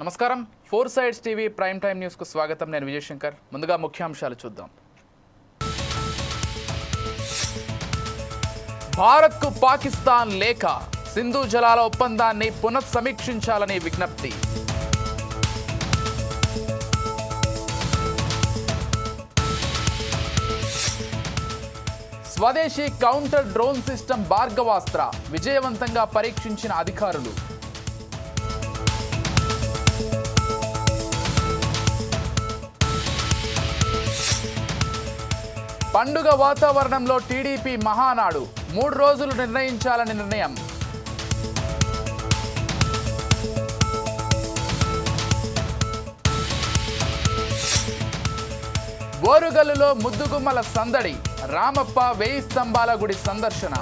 నమస్కారం four sides TV prime time news కు స్వాగతం. నేను విజయ్ శంకర్. ముందుగా ముఖ్యాంశాలు చూద్దాం. భారత్ కు పాకిస్తాన్ లేఖ, సింధు జలాల ఒప్పందాన్ని పునఃసమీక్షించాలని విజ్ఞప్తి. స్వదేశీ కౌంటర్ డ్రోన్ సిస్టమ్ భార్గవాస్త్ర విజయవంతంగా పరీక్షించిన అధికారులు. పండుగ వాతావరణంలో టీడీపీ మహానాడు 3 రోజులు నిర్ణయించాలని నిర్ణయం. ఓరుగల్లులో ముద్దుగుమ్మల సందడి, రామప్ప 1000 స్తంభాల గుడి సందర్శన.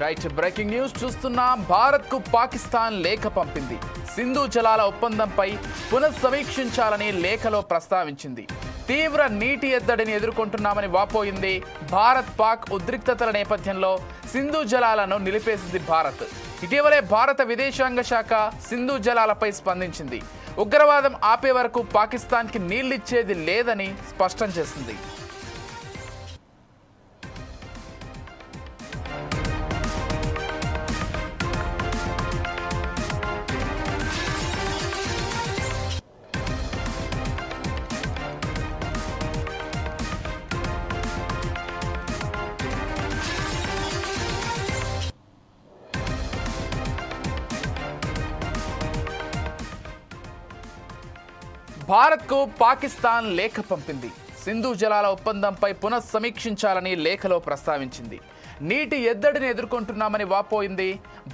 రైట్, బ్రేకింగ్ న్యూస్ చూస్తున్నాం. భారత్ కు పాకిస్తాన్ లేఖ పంపింది. సింధు జలాల ఒప్పందంపై పునఃసమీక్షించాలని లేఖలో ప్రస్తావించింది. తీవ్ర నీటి ఎద్దడిని ఎదుర్కొంటున్నామని వాపోయింది. భారత్ పాక్ ఉద్రిక్తతల నేపథ్యంలో సింధు జలాలను నిలిపేసింది భారత్. ఇటీవలే భారత విదేశాంగ శాఖ సింధు జలాలపై స్పందించింది. ఉగ్రవాదం ఆపే వరకు పాకిస్తాన్కి నీళ్లిచ్చేది లేదని స్పష్టం చేసింది. భారత్కు పాకిస్తాన్ లేఖ పంపింది. సింధు జలాల ఒప్పందంపై పునఃసమీక్షించాలని లేఖలో ప్రస్తావించింది. నీటి ఎద్దడిని ఎదుర్కొంటున్నామని వాపోయింది.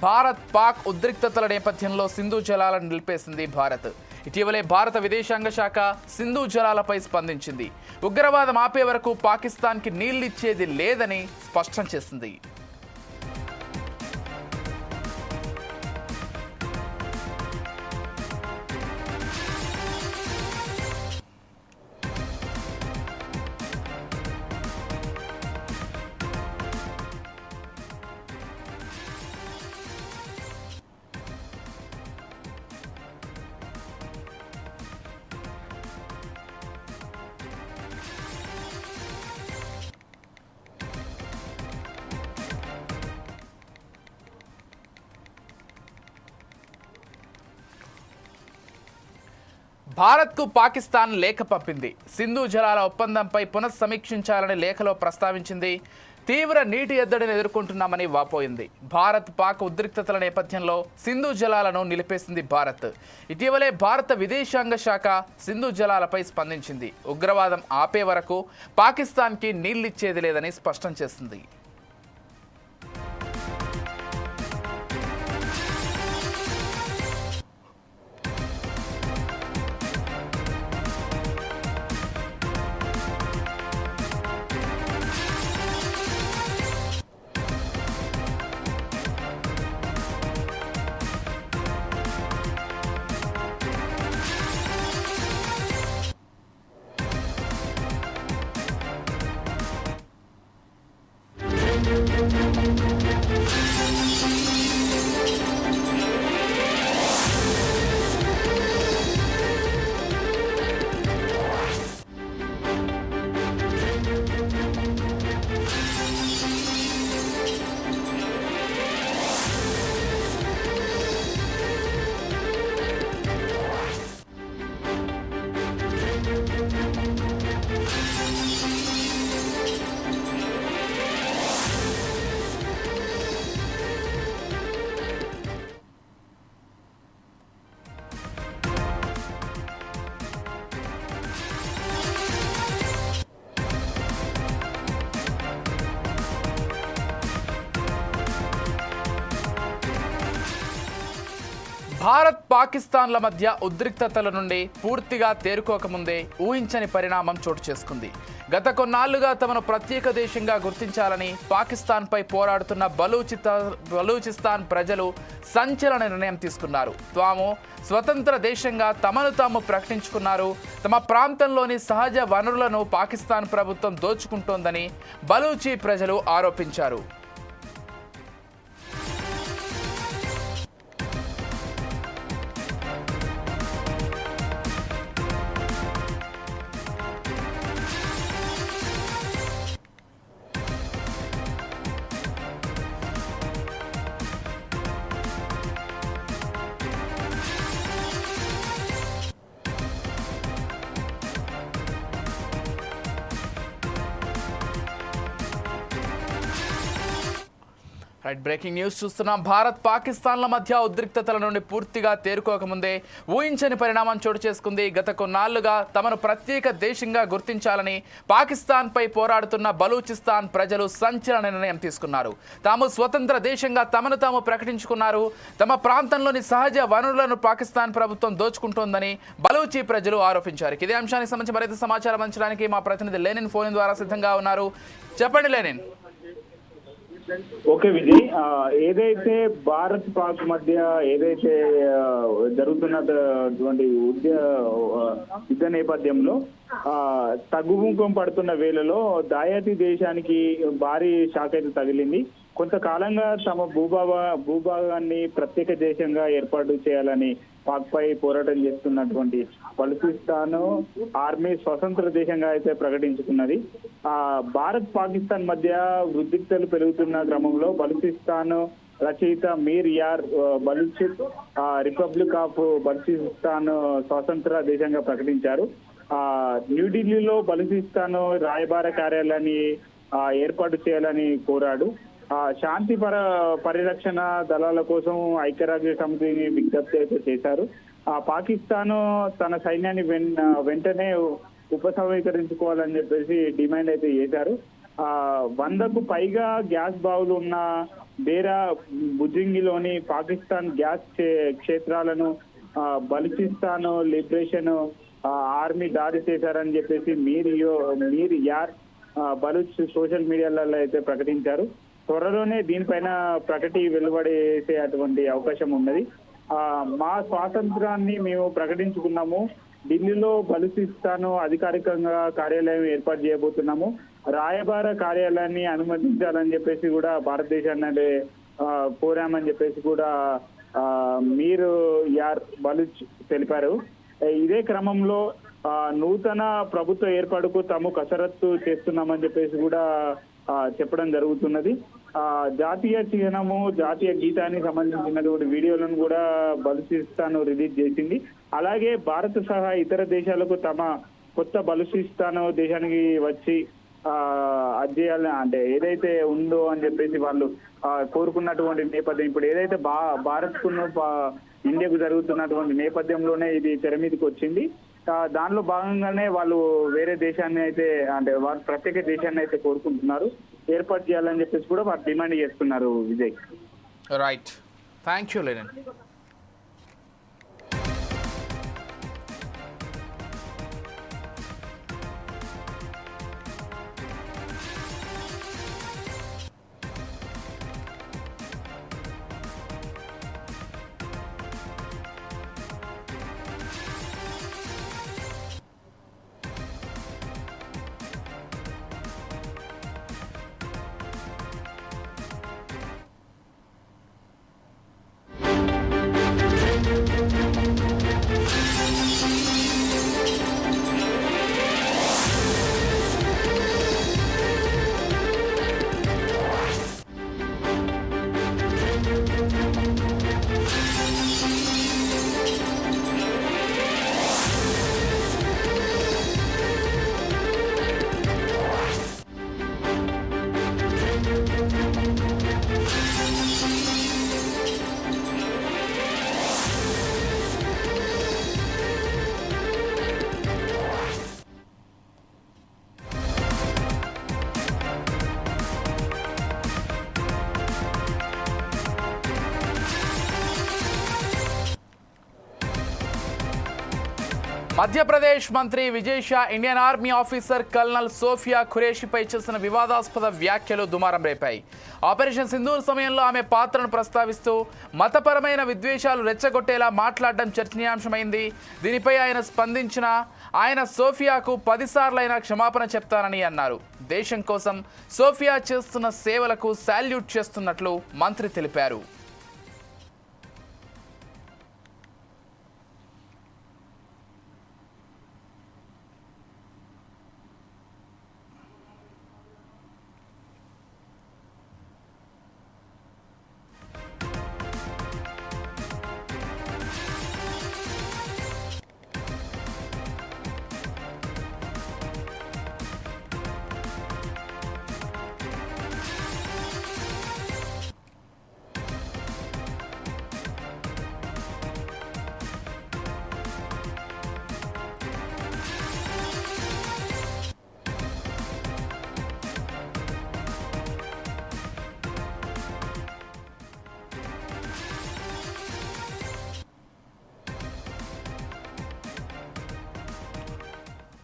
భారత్ పాక్ ఉద్రిక్తతల నేపథ్యంలో సింధు జలాలను నిలిపేసింది భారత్. ఇటీవలే భారత విదేశాంగ శాఖ సింధు జలాలపై స్పందించింది. ఉగ్రవాదం ఆపే వరకు పాకిస్తాన్కి నీళ్లిచ్చేది లేదని స్పష్టం చేసింది. భారత్కు పాకిస్తాన్ లేఖ పంపింది. సింధు జలాల ఒప్పందంపై పునఃసమీక్షించాలని లేఖలో ప్రస్తావించింది. తీవ్ర నీటి ఎద్దడిని ఎదుర్కొంటున్నామని వాపోయింది. భారత్ పాక్ ఉద్రిక్తతల నేపథ్యంలో సింధు జలాలను నిలిపేసింది భారత్. ఇటీవలే భారత విదేశాంగ శాఖ సింధు జలాలపై స్పందించింది. ఉగ్రవాదం ఆపే వరకు పాకిస్తాన్కి నీళ్లిచ్చేది లేదని స్పష్టం చేసింది. భారత్ పాకిస్తాన్ల మధ్య ఉద్రిక్తతల నుండి పూర్తిగా తేరుకోకముందే ఊహించని పరిణామం చోటు చేసుకుంది. గత కొన్నాళ్లుగా తమను ప్రత్యేక దేశంగా గుర్తించాలని పాకిస్తాన్పై పోరాడుతున్న బలూచిస్తాన్ ప్రజలు సంచలన నిర్ణయం తీసుకున్నారు. తాము స్వతంత్ర దేశంగా తమను తాము ప్రకటించుకున్నారు. తమ ప్రాంతంలోని సహజ వనరులను పాకిస్తాన్ ప్రభుత్వం దోచుకుంటోందని బలూచి ప్రజలు ఆరోపించారు. బ్రేకింగ్ న్యూస్ చూస్తున్నాం. భారత్ పాకిస్తాన్ల మధ్య ఉద్రిక్తతల నుండి పూర్తిగా తేరుకోకముందే ఊహించని పరిణామం చోటు చేసుకుంది. గత కొన్నాళ్లుగా తమను ప్రత్యేక దేశంగా గుర్తించాలని పాకిస్తాన్పై పోరాడుతున్న బలూచిస్తాన్ ప్రజలు సంచలన నిర్ణయం తీసుకున్నారు. తాము స్వతంత్ర దేశంగా తమను తాము ప్రకటించుకున్నారు. తమ ప్రాంతంలోని సహజ వనరులను పాకిస్తాన్ ప్రభుత్వం దోచుకుంటోందని బలూచి ప్రజలు ఆరోపించారు. ఇదే అంశానికి సంబంధించి మరింత సమాచారం అందించడానికి మా ప్రతినిధి లెనిన్ ఫోన్ ద్వారా సిద్ధంగా ఉన్నారు. చెప్పండి లెనిన్. ఓకే విజయ్, ఏదైతే భారత్ పాక్ మధ్య ఏదైతే జరుగుతున్నటువంటి యుద్ధ నేపథ్యంలో తగ్గుముఖం పడుతున్న వేళలో దాయాతి దేశానికి భారీ షాక్ అయితే తగిలింది. కొంతకాలంగా తమ భూభాగాన్ని ప్రత్యేక దేశంగా ఏర్పాటు చేయాలని పాక్ పై పోరాటం చేస్తున్నటువంటి బలూచిస్తాన్ ఆర్మీ స్వతంత్ర దేశంగా అయితే ప్రకటించుకున్నది. భారత్ పాకిస్తాన్ మధ్య ఉద్రిక్తతలు పెరుగుతున్న క్రమంలో బలూచిస్తాన్ రచయిత మీర్ యార్ బలూచ్ రిపబ్లిక్ ఆఫ్ బలూచిస్తాన్ స్వతంత్ర దేశంగా ప్రకటించారు. న్యూఢిల్లీలో బలూచిస్తాన్ రాయబార కార్యాలయాన్ని ఏర్పాటు చేయాలని కోరాడు. శాంతి పరిరక్షణ దళాల కోసం ఐక్యరాజ్య సమితిని విజ్ఞప్తి అయితే చేశారు. పాకిస్తాన్ తన సైన్యాన్ని వెంటనే ఉపసంహరించుకోవాలని చెప్పేసి డిమాండ్ అయితే చేశారు. 100కు పైగా గ్యాస్ బావులు ఉన్న బేరా బుజింగిలోని పాకిస్తాన్ గ్యాస్ క్షేత్రాలను బలూచిస్తాన్ లిబరేషన్ ఆర్మీ దాడి చేశారని చెప్పేసి మీర్ యార్ బలూచ్ సోషల్ మీడియాలలో అయితే ప్రకటించారు. త్వరలోనే దీనిపైన ప్రకటి వెలువడేసే అటువంటి అవకాశం ఉన్నది. మా స్వాతంత్రాన్ని మేము ప్రకటించుకున్నాము. ఢిల్లీలో బలూచిస్తాన్ అధికారికంగా కార్యాలయం ఏర్పాటు చేయబోతున్నాము. రాయబార కార్యాలయాన్ని అనుమతించాలని చెప్పేసి కూడా భారతదేశాన్ని కోరామని చెప్పేసి కూడా మీర్ యార్ బలూచ్ తెలిపారు. ఇదే క్రమంలో నూతన ప్రభుత్వ ఏర్పాటుకు తాము కసరత్తు చేస్తున్నామని చెప్పేసి కూడా చెప్పడం జరుగుతున్నది. జాతీయ చిహ్నము జాతీయ గీతానికి సంబంధించినటువంటి వీడియోలను కూడా బలూచిస్తాన్ రిలీజ్ చేసింది. అలాగే భారత్ సహా ఇతర దేశాలకు తమ కొత్త బలూచిస్తాన్ దేశానికి వచ్చి అధ్యయాలు అంటే ఏదైతే ఉందో అని చెప్పేసి వాళ్ళు కోరుకున్నటువంటి నేపథ్యం ఇప్పుడు ఏదైతే భారత్కు ఇండియాకు జరుగుతున్నటువంటి నేపథ్యంలోనే ఇది తెర మీదకి వచ్చింది. దానిలో భాగంగానే వాళ్ళు వేరే దేశాన్ని అయితే అంటే వాళ్ళు ప్రత్యేక దేశాన్ని అయితే కోరుకుంటున్నారు, ఏర్పాటు చేయాలని చెప్పేసి కూడా వాళ్ళు డిమాండ్ చేస్తున్నారు. Vijay, right, thank you Lenin. Madhya Pradesh మంత్రి Vijay Shah Indian army officer colonel Sofiya ఖురేషిపై చేసిన వివాదాస్పద వ్యాఖ్యలు దుమారం రేపాయి. ఆపరేషన్ సింధూర్ సమయంలో ఆమె పాత్రను ప్రస్తావిస్తూ మతపరమైన విద్వేషాలు రెచ్చగొట్టేలా మాట్లాడడం చర్చనీయాంశమైంది. దీనిపై ఆయన స్పందించిన ఆయన సోఫియాకు 10 సార్లైనా క్షమాపణ చెప్తానని అన్నారు. దేశం కోసం సోఫియా చేస్తున్న సేవలకు సాల్యూట్ చేస్తున్నట్లు మంత్రి తెలిపారు.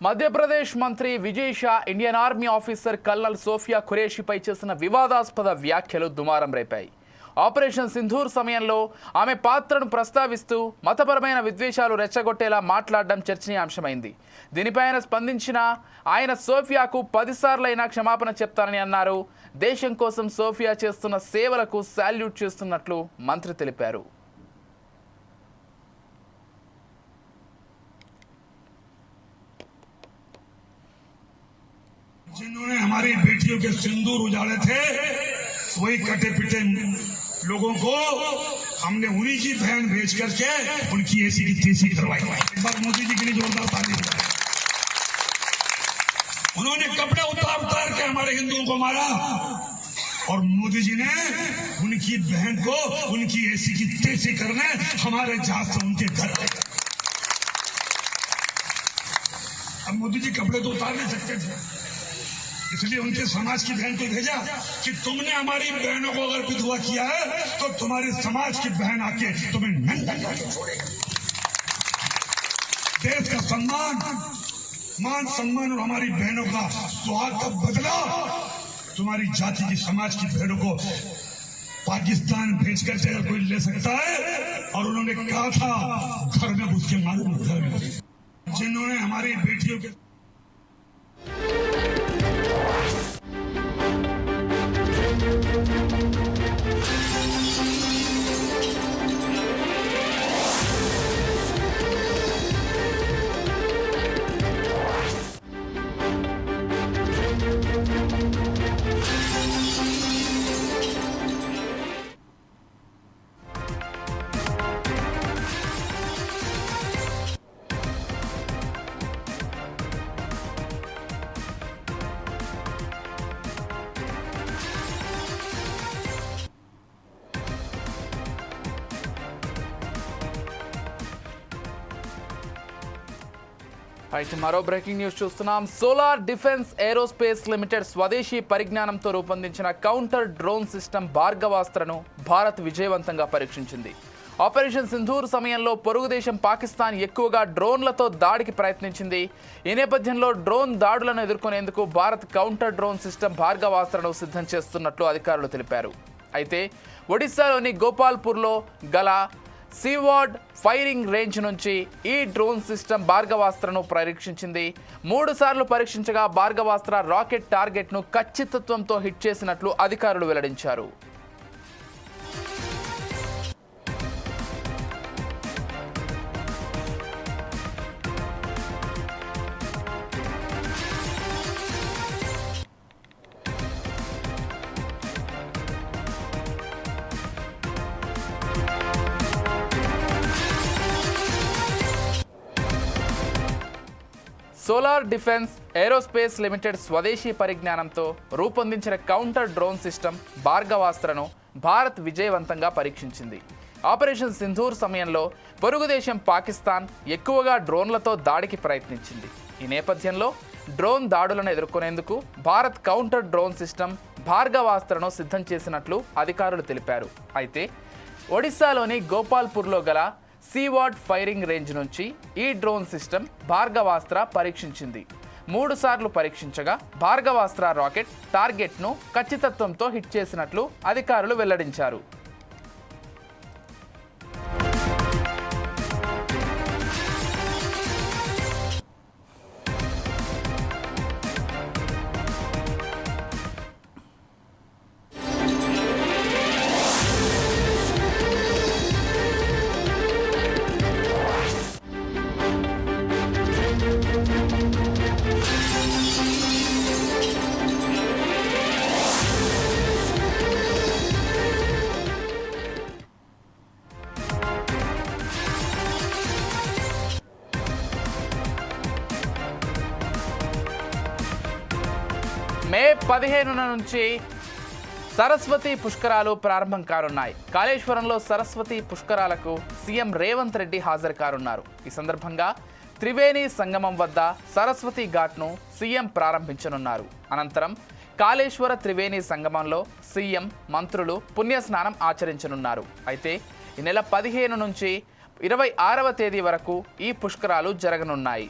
మధ్యప్రదేశ్ మంత్రి Vijay Shah Indian army officer colonel Sofiya ఖురేషిపై చేసిన వివాదాస్పద వ్యాఖ్యలు దుమారం రేపాయి. ఆపరేషన్ సింధూర్ సమయంలో ఆమె పాత్రను ప్రస్తావిస్తూ మతపరమైన విద్వేషాలు రెచ్చగొట్టేలా మాట్లాడడం చర్చనీయాంశమైంది. దీనిపై ఆయన స్పందించిన ఆయన సోఫియాకు 10 సార్లైనా క్షమాపణ చెప్తానని అన్నారు. దేశం కోసం సోఫియా చేస్తున్న సేవలకు సాల్యూట్ చేస్తున్నట్లు మంత్రి తెలిపారు. जिन्होंने हमारी बेटियों के सिंदूर उजाड़े थे, वही कटे पिटे लोगों को हमने उन्हीं की बहन भेज करके उनकी ऐसी की तैसी करवाई. एक बार मोदी जी के लिए जोरदार ताली बजाएं. उन्होंने कपड़े उतार के हमारे हिंदुओं को मारा और मोदी जी ने उनकी बहन को उनकी ऐसी की तैसी करने हमारे जहाज से उनके घर आए. अब मोदी जी कपड़े तो उतार नहीं सकते थे, इसलिए उनके समाज की बहन को भेजा कि तुमने हमारी बहनों को अगर विधवा किया है तो तुम्हारे समाज की बहन आके तुम्हें नंगा करके छोड़ेगा. देश का सम्मान, मान सम्मान और हमारी बहनों का सुहाग का बदला तुम्हारी जाति की समाज की बहनों को पाकिस्तान भेज कर अगर कोई ले सकता है. और उन्होंने कहा था घर में घुस के मालूम घर में, जिन्होंने हमारी बेटियों के మరో బ్రేకింగ్ న్యూస్ చూస్తున్నాం. సోలార్ డిఫెన్స్ ఏరోస్పేస్ లిమిటెడ్ స్వదేశీ పరిజ్ఞానంతో రూపొందించిన కౌంటర్ డ్రోన్ సిస్టమ్ భార్గవాస్త్రను భారత్ విజయవంతంగా పరీక్షించింది. ఆపరేషన్ సింధూర్ సమయంలో పొరుగు దేశం పాకిస్తాన్ ఎక్కువగా డ్రోన్లతో దాడికి ప్రయత్నించింది. ఈ నేపథ్యంలో డ్రోన్ దాడులను ఎదుర్కొనేందుకు భారత్ కౌంటర్ డ్రోన్ సిస్టమ్ భార్గవాస్త్రను సిద్ధం చేస్తున్నట్లు అధికారులు తెలిపారు. అయితే ఒడిశాలోని గోపాల్పూర్లో గల సీవార్డ్ ఫైరింగ్ రేంజ్ నుంచి ఈ డ్రోన్ సిస్టమ్ భార్గవాస్త్రను పరీక్షించింది. 3 సార్లు పరీక్షించగా భార్గవాస్త్ర రాకెట్ టార్గెట్ను ఖచ్చితత్వంతో హిట్ చేసినట్లు అధికారులు వెల్లడించారు. సోలార్ డిఫెన్స్ ఏరోస్పేస్ లిమిటెడ్ స్వదేశీ పరిజ్ఞానంతో రూపొందించిన కౌంటర్ డ్రోన్ సిస్టమ్ భార్గవాస్త్రను భారత్ విజయవంతంగా పరీక్షించింది. ఆపరేషన్ సింధూర్ సమయంలో పొరుగు దేశం పాకిస్తాన్ ఎక్కువగా డ్రోన్లతో దాడికి ప్రయత్నించింది. ఈ నేపథ్యంలో డ్రోన్ దాడులను ఎదుర్కొనేందుకు భారత్ కౌంటర్ డ్రోన్ సిస్టమ్ భార్గవాస్త్రను సిద్ధం చేసినట్లు అధికారులు తెలిపారు. అయితే ఒడిశాలోని గోపాల్పూర్లో గల సీవార్డ్ ఫైరింగ్ రేంజ్ నుంచి ఈ డ్రోన్ సిస్టమ్ భార్గవాస్త్ర పరీక్షించింది. 3 సార్లు పరీక్షించగా భార్గవాస్త్ర రాకెట్ టార్గెట్ను ఖచ్చితత్వంతో హిట్ చేసినట్లు అధికారులు వెల్లడించారు. మే 15 నుంచి సరస్వతి పుష్కరాలు ప్రారంభం కానున్నాయి. కాళేశ్వరంలో సరస్వతి పుష్కరాలకు సీఎం రేవంత్ రెడ్డి హాజరు కానున్నారు. ఈ సందర్భంగా త్రివేణి సంగమం వద్ద సరస్వతి ఘాట్ను సీఎం ప్రారంభించనున్నారు. అనంతరం కాళేశ్వర త్రివేణి సంగమంలో సీఎం మంత్రులు పుణ్యస్నానం ఆచరించనున్నారు. అయితే ఈ నెల 15 నుంచి 26వ తేదీ వరకు ఈ పుష్కరాలు జరగనున్నాయి.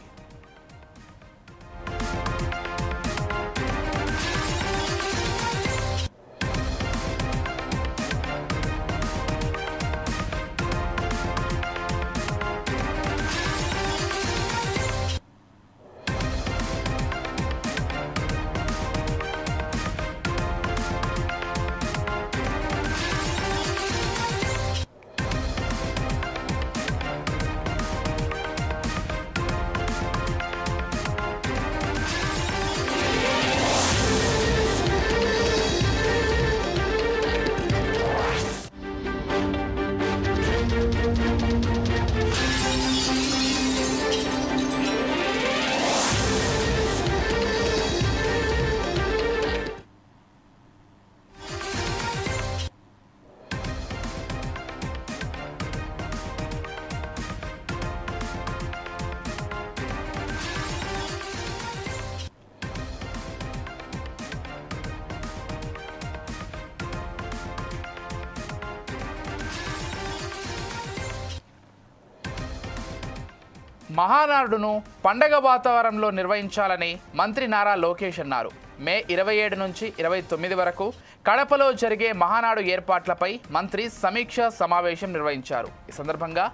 మహానాడును పండగ వాతావరణంలో నిర్వహించాలని మంత్రి నారా లోకేష్ అన్నారు. మే 27 నుంచి 29 వరకు కడపలో జరిగే మహానాడు ఏర్పాట్లపై మంత్రి సమీక్ష సమావేశం నిర్వహించారు. ఈ సందర్భంగా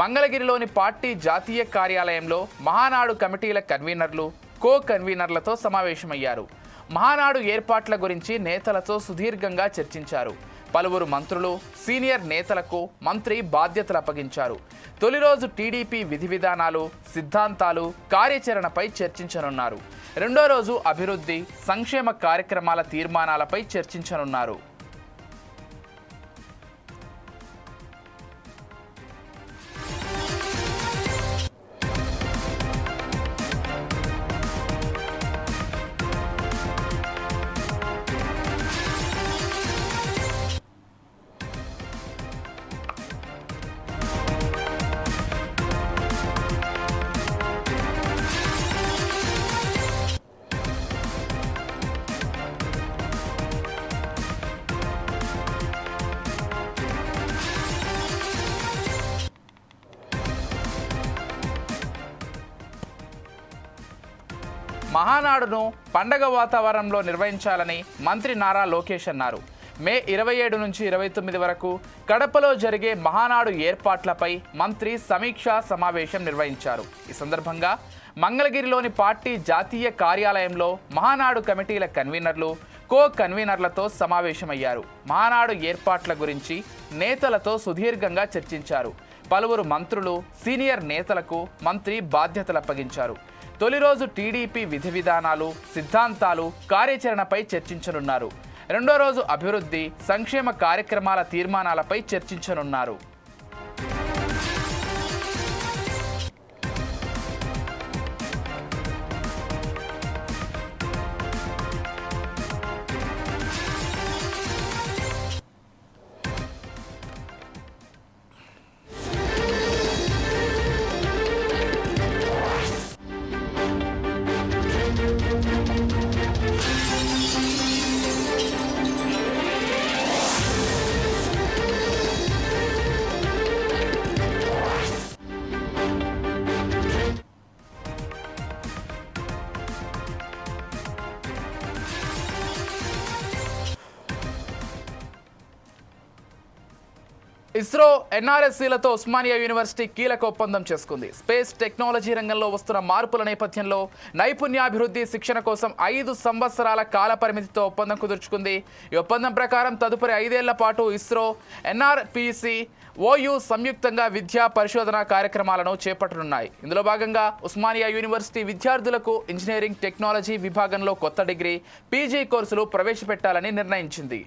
మంగళగిరిలోని పార్టీ జాతీయ కార్యాలయంలో మహానాడు కమిటీల కన్వీనర్లు, కో కన్వీనర్లతో సమావేశమయ్యారు. మహానాడు ఏర్పాట్ల గురించి నేతలతో సుదీర్ఘంగా చర్చించారు. పలువురు మంత్రులు, సీనియర్ నేతలకు మంత్రి బాధ్యతలు అప్పగించారు. తొలి రోజు టీడీపీ విధి విధానాలు, సిద్ధాంతాలు, కార్యాచరణపై చర్చించనున్నారు. రెండో రోజు అభివృద్ధి, సంక్షేమ కార్యక్రమాల తీర్మానాలపై చర్చించనున్నారు. మహానాడును పండగ వాతావరణంలో నిర్వహించాలని మంత్రి నారా లోకేష్ అన్నారు. మే 27 నుంచి 29 వరకు కడపలో జరిగే మహానాడు ఏర్పాట్లపై మంత్రి సమీక్షా సమావేశం నిర్వహించారు. ఈ సందర్భంగా మంగళగిరిలోని పార్టీ జాతీయ కార్యాలయంలో మహానాడు కమిటీల కన్వీనర్లు, కో కన్వీనర్లతో సమావేశమయ్యారు. మహానాడు ఏర్పాట్ల గురించి నేతలతో సుదీర్ఘంగా చర్చించారు. పలువురు మంత్రులు, సీనియర్ నేతలకు మంత్రి బాధ్యతలు అప్పగించారు. తొలి రోజు టీడీపీ విధి విధానాలు, సిద్ధాంతాలు, కార్యాచరణపై చర్చించనున్నారు. రెండో రోజు అభివృద్ధి, సంక్షేమ కార్యక్రమాల తీర్మానాలపై చర్చించనున్నారు. ఇస్రో ఎన్ఆర్ఎస్సీలతో ఉస్మానియా యూనివర్సిటీ కీలక ఒప్పందం చేసుకుంది. స్పేస్ టెక్నాలజీ రంగంలో వస్తున్న మార్పుల నేపథ్యంలో నైపుణ్యాభివృద్ధి శిక్షణ కోసం 5 సంవత్సరాల కాల పరిమితితో ఒప్పందం కుదుర్చుకుంది. ఈ ఒప్పందం ప్రకారం తదుపరి 5 ఏళ్ల పాటు ఇస్రో, ఎన్ఆర్పిసి, ఓయూ సంయుక్తంగా విద్యా పరిశోధన కార్యక్రమాలను చేపట్టనున్నాయి. ఇందులో భాగంగా ఉస్మానియా యూనివర్సిటీ విద్యార్థులకు ఇంజనీరింగ్ టెక్నాలజీ విభాగంలో కొత్త డిగ్రీ, పీజీ కోర్సులు ప్రవేశపెట్టాలని నిర్ణయించింది.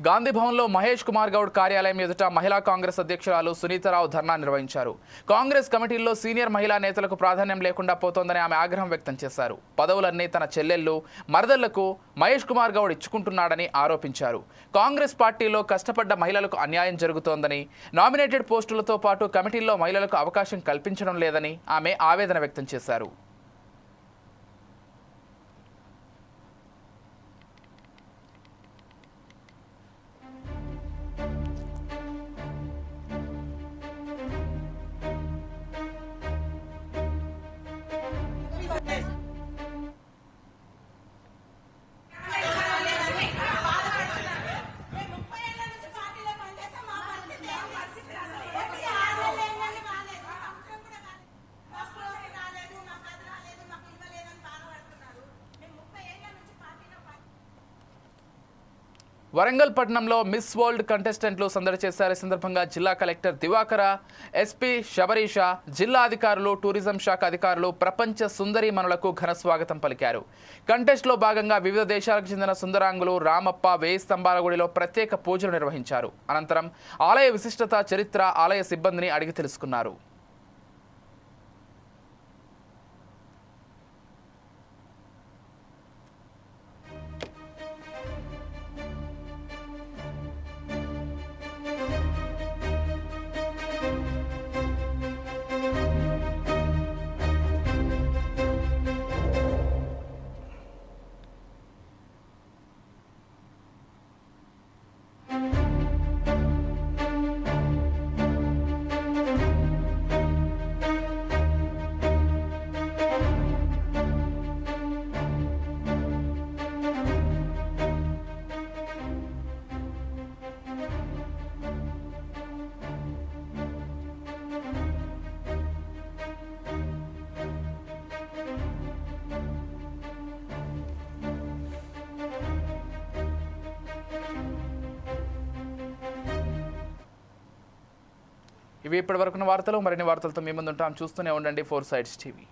గాంధీ భవన్లో మహేష్ కుమార్ గౌడ్ కార్యాలయం ఎదుట మహిళా కాంగ్రెస్ అధ్యక్షురాలు సునీతారావు ధర్నా నిర్వహించారు. కాంగ్రెస్ కమిటీల్లో సీనియర్ మహిళా నేతలకు ప్రాధాన్యం లేకుండా పోతోందని ఆమె ఆగ్రహం వ్యక్తం చేశారు. పదవులన్నీ తన చెల్లెళ్లు, మరదళ్లకు మహేష్ కుమార్ గౌడ్ ఇచ్చుకుంటున్నాడని ఆరోపించారు. కాంగ్రెస్ పార్టీలో కష్టపడ్డ మహిళలకు అన్యాయం జరుగుతోందని, నామినేటెడ్ పోస్టులతో పాటు కమిటీల్లో మహిళలకు అవకాశం కల్పించడం లేదని ఆమె ఆవేదన వ్యక్తం చేశారు. వరంగల్ పట్టణంలో మిస్ వరల్డ్ కంటెస్టెంట్లు సందడి చేశారు. ఈ సందర్భంగా జిల్లా కలెక్టర్ దివాకర, ఎస్పీ శబరీష, జిల్లా అధికారులు, టూరిజం శాఖ అధికారులు ప్రపంచ సుందరీమణులకు ఘన స్వాగతం పలికారు. కంటెస్ట్లో భాగంగా వివిధ దేశాలకు చెందిన సుందరాంగులు రామప్ప, వేయి స్తంభాల గుడిలో ప్రత్యేక పూజలు నిర్వహించారు. అనంతరం ఆలయ విశిష్టత, చరిత్ర, ఆలయ సిబ్బందిని అడిగి తెలుసుకున్నారు. ఇవి ఇప్పటివరకున్న వార్తలు. మరిన్ని వార్తలతో మీ ముందుంటాం. చూస్తూనే ఉండండి 4 Sides TV.